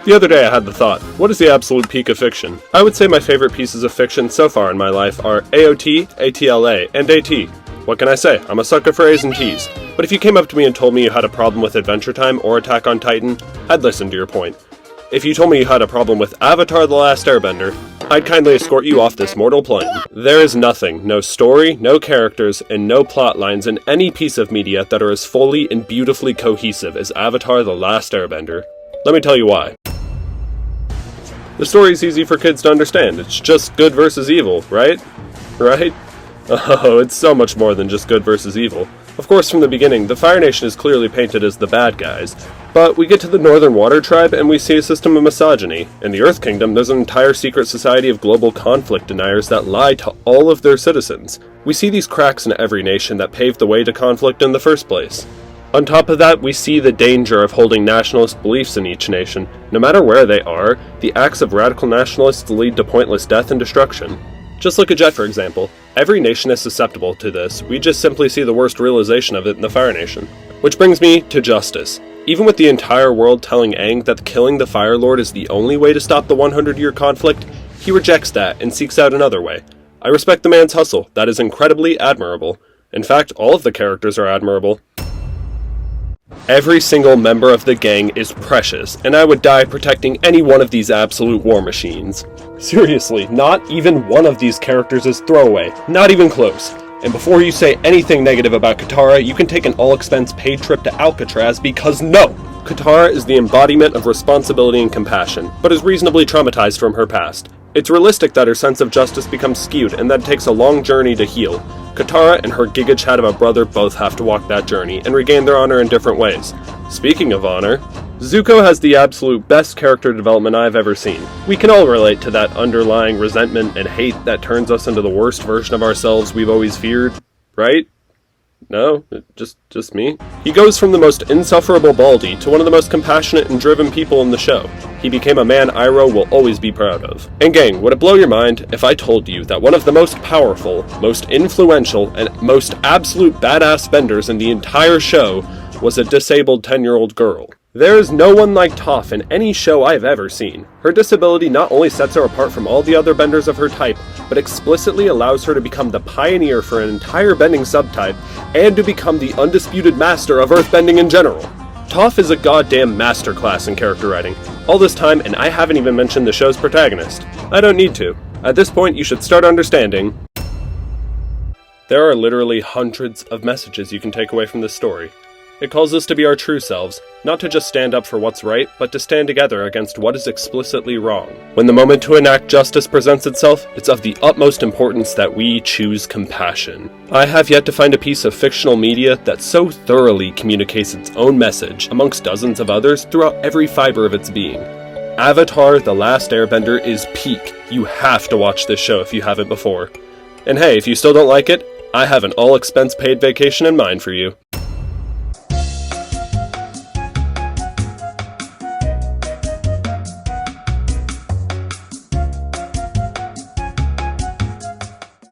The other day I had the thought, what is the absolute peak of fiction? I would say my favorite pieces of fiction so far in my life are AOT, ATLA, and AT. What can I say? I'm a sucker for A's and T's. But if you came up to me and told me you had a problem with Adventure Time or Attack on Titan, I'd listen to your point. If you told me you had a problem with Avatar: The Last Airbender, I'd kindly escort you off this mortal plane. There is nothing, no story, no characters, and no plot lines in any piece of media that are as fully and beautifully cohesive as Avatar: The Last Airbender. Let me tell you why. The story's easy for kids to understand. It's just good versus evil, right? Right? Oh, it's so much more than just good versus evil. Of course, from the beginning, the Fire Nation is clearly painted as the bad guys, but we get to the Northern Water Tribe and we see a system of misogyny. In the Earth Kingdom, there's an entire secret society of global conflict deniers that lie to all of their citizens. We see these cracks in every nation that paved the way to conflict in the first place. On top of that, we see the danger of holding nationalist beliefs in each nation. No matter where they are, the acts of radical nationalists lead to pointless death and destruction. Just look at Jet, for example. Every nation is susceptible to this, we just simply see the worst realization of it in the Fire Nation. Which brings me to justice. Even with the entire world telling Aang that killing the Fire Lord is the only way to stop the 100-year conflict, he rejects that and seeks out another way. I respect the man's hustle, that is incredibly admirable. In fact, all of the characters are admirable. Every single member of the gang is precious, and I would die protecting any one of these absolute war machines. Seriously, not even one of these characters is throwaway, not even close. And before you say anything negative about Katara, you can take an all-expense-paid trip to Alcatraz because no! Katara is the embodiment of responsibility and compassion, but is reasonably traumatized from her past. It's realistic that her sense of justice becomes skewed and that it takes a long journey to heal. Katara and her Giga Chad of a brother both have to walk that journey and regain their honor in different ways. Speaking of honor, Zuko has the absolute best character development I've ever seen. We can all relate to that underlying resentment and hate that turns us into the worst version of ourselves we've always feared, right? No? Just me? He goes from the most insufferable Baldy to one of the most compassionate and driven people in the show. He became a man Iroh will always be proud of. And gang, would it blow your mind if I told you that one of the most powerful, most influential, and most absolute badass benders in the entire show was a disabled 10-year-old girl? There is no one like Toph in any show I've ever seen. Her disability not only sets her apart from all the other benders of her type, but explicitly allows her to become the pioneer for an entire bending subtype, and to become the undisputed master of earthbending in general. Toph is a goddamn masterclass in character writing. All this time, and I haven't even mentioned the show's protagonist. I don't need to. At this point, you should start understanding. There are literally hundreds of messages you can take away from this story. It calls us to be our true selves, not to just stand up for what's right, but to stand together against what is explicitly wrong. When the moment to enact justice presents itself, it's of the utmost importance that we choose compassion. I have yet to find a piece of fictional media that so thoroughly communicates its own message, amongst dozens of others, throughout every fiber of its being. Avatar: The Last Airbender is peak. You have to watch this show if you haven't before. And hey, if you still don't like it, I have an all-expense-paid vacation in mind for you.